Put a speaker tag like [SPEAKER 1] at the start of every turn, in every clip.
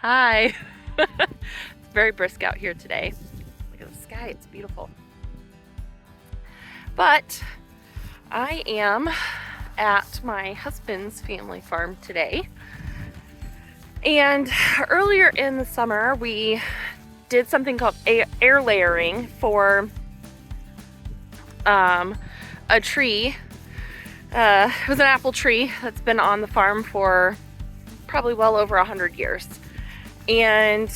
[SPEAKER 1] Hi. It's very brisk out here today. Look at the sky, it's beautiful. But I am at my husband's family farm today. And earlier in the summer, we did something called air layering for a tree. It was an apple tree that's been on the farm for probably well over 100 years. And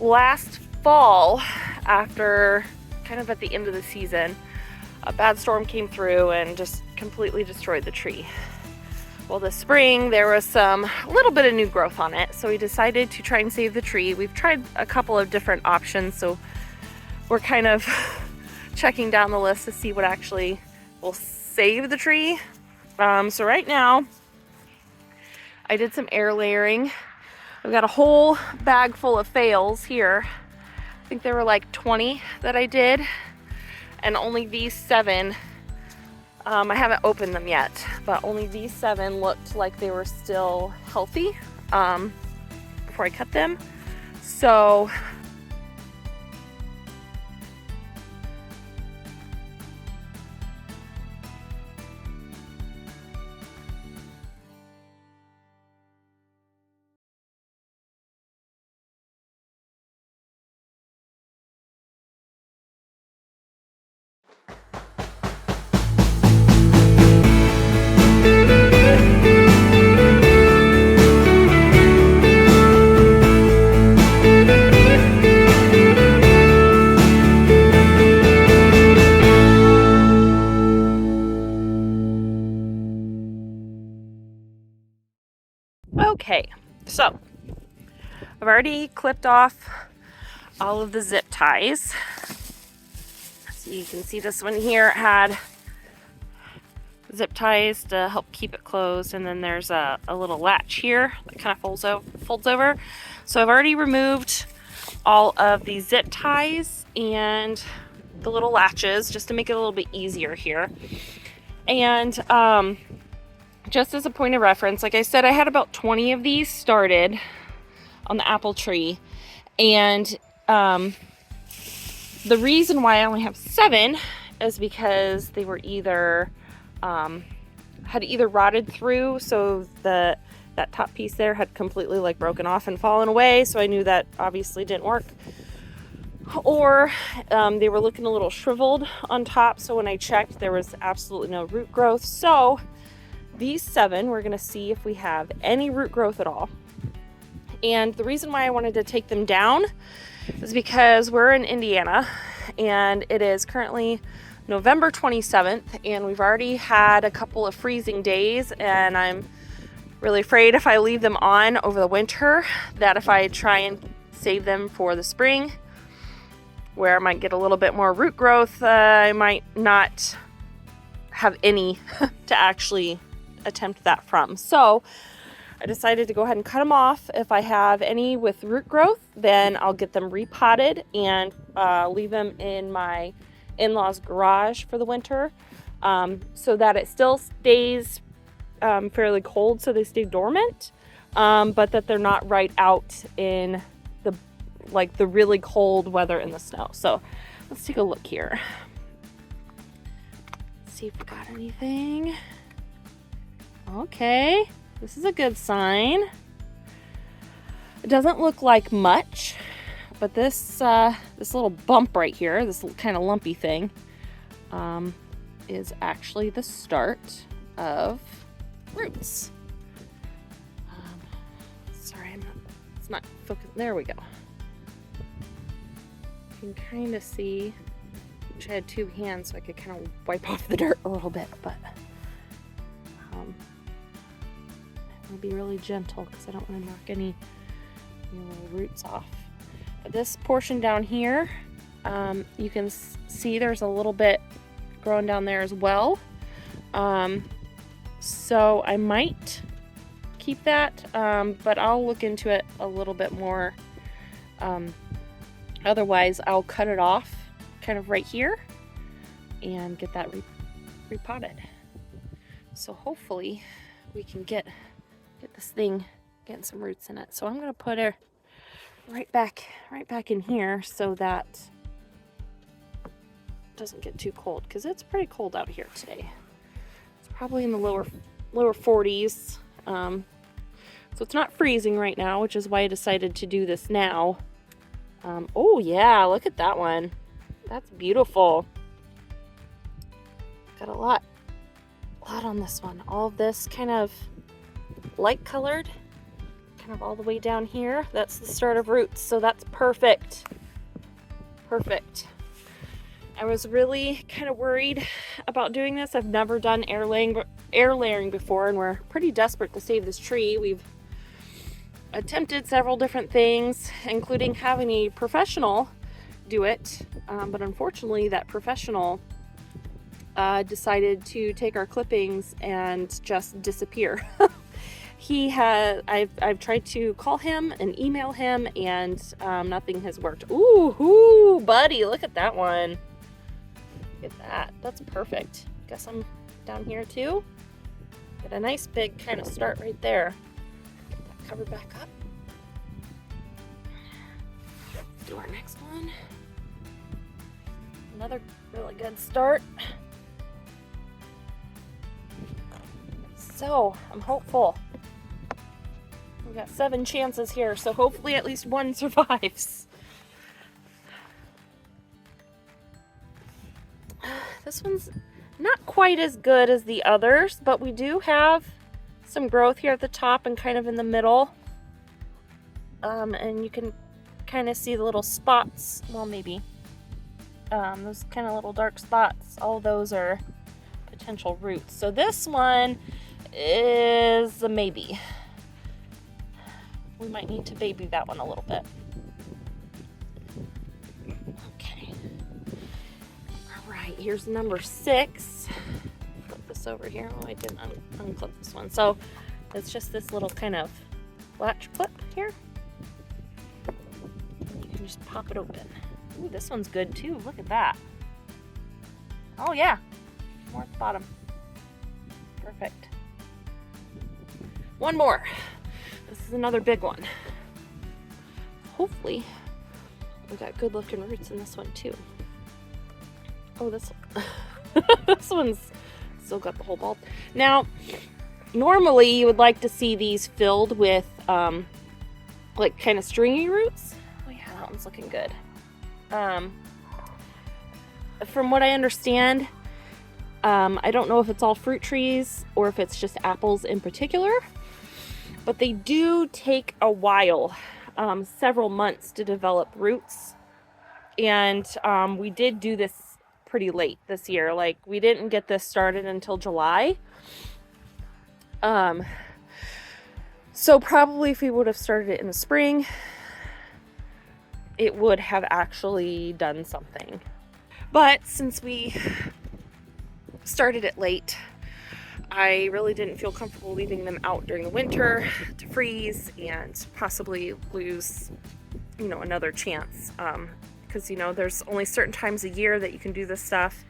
[SPEAKER 1] last fall, after kind of at the end of the season, a bad storm came through and just completely destroyed the tree. Well, this spring there was a little bit of new growth on it, so we decided to try and save the tree. We've tried a couple of different options, so we're kind of checking down the list to see what actually will save the tree. So right now I did some air layering. I've got a whole bag full of fails here. I think there were like 20 that I did, and only these 7, I haven't opened them yet, but only these 7 looked like they were still healthy before I cut them. So okay, so I've already clipped off all of the zip ties. So you can see this one here had zip ties to help keep it closed, and then there's a little latch here that kind of folds over. So I've already removed all of the zip ties and the little latches just to make it a little bit easier here. And just as a point of reference, like I said, I had about 20 of these started on the apple tree, and the reason why I only have 7 is because they were either had either rotted through, so that top piece there had completely like broken off and fallen away, so I knew that obviously didn't work, or they were looking a little shriveled on top, so when I checked there was absolutely no root growth. So these 7, we're gonna see if we have any root growth at all. And the reason why I wanted to take them down is because we're in Indiana and it is currently November 27th, and we've already had a couple of freezing days, and I'm really afraid if I leave them on over the winter that if I try and save them for the spring, where I might get a little bit more root growth, I might not have any to actually attempt that from. So I decided to go ahead and cut them off. If I have any with root growth, then I'll get them repotted and leave them in my in-laws garage for the winter, so that it still stays fairly cold, so they stay dormant, but that they're not right out in the really cold weather in the snow. So let's take a look here. Let's see if we got anything. Okay, this is a good sign. It doesn't look like much, but this little bump right here, this kind of lumpy thing, is actually the start of roots. Sorry, it's not focused. There we go. You can kind of see, I wish I had 2 hands so I could kind of wipe off the dirt a little bit, but I'll be really gentle because I don't want to knock any little roots off. This portion down here, you can see there's a little bit growing down there as well. So I might keep that, but I'll look into it a little bit more. Otherwise, I'll cut it off kind of right here and get that repotted. So hopefully we can get this thing getting some roots in it. So I'm gonna put her right back in here so that it doesn't get too cold, because it's pretty cold out here today. It's probably in the lower 40s. So it's not freezing right now, which is why I decided to do this now. Oh yeah, look at that one. That's beautiful. Got a lot on this one. All of this kind of light colored, kind of all the way down here. That's the start of roots, so that's perfect. Perfect. I was really kind of worried about doing this. I've never done air layering before, and we're pretty desperate to save this tree. We've attempted several different things, including having a professional do it, but unfortunately that professional decided to take our clippings and just disappear. I've tried to call him and email him, and nothing has worked. Ooh, buddy, look at that one. Look at that. That's perfect. Guess I'm down here too. Get a nice big kind of start right there. Get that cover back up. Do our next one. Another really good start. So I'm hopeful. We got 7 chances here, so hopefully at least one survives. This one's not quite as good as the others, but we do have some growth here at the top and kind of in the middle. And you can kind of see the little spots. Well, maybe. Those kind of little dark spots. All those are potential roots. So this one is a maybe. We might need to baby that one a little bit. Okay. All right, here's number 6. Flip this over here. Oh, I didn't unclip this one. So it's just this little kind of latch clip here. You can just pop it open. Ooh, this one's good too. Look at that. Oh yeah, more at the bottom. Perfect. One more. This is another big one. Hopefully, we got good looking roots in this one too. Oh, this this one's still got the whole bulb. Now, normally you would like to see these filled with like kind of stringy roots. Oh yeah, that one's looking good. From what I understand, I don't know if it's all fruit trees or if it's just apples in particular, but they do take a while, several months to develop roots. And we did do this pretty late this year. Like, we didn't get this started until July. So probably if we would have started it in the spring, it would have actually done something. But since we started it late, I really didn't feel comfortable leaving them out during the winter to freeze and possibly lose, another chance. Because, there's only certain times a year that you can do this stuff.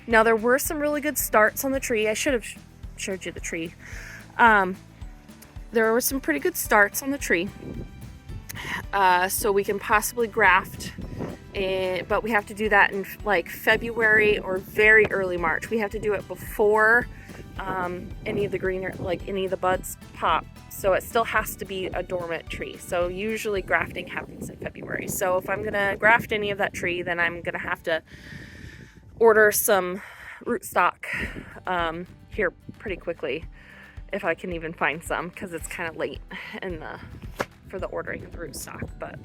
[SPEAKER 1] Now, there were some really good starts on the tree. I should have showed you the tree. There were some pretty good starts on the tree. So we can possibly graft, but we have to do that in like February or very early March. We have to do it before any of the buds pop. So it still has to be a dormant tree. So usually grafting happens in February. So if I'm gonna graft any of that tree, then I'm gonna have to order some rootstock here pretty quickly, if I can even find some, because it's kind of late for the ordering of the rootstock. But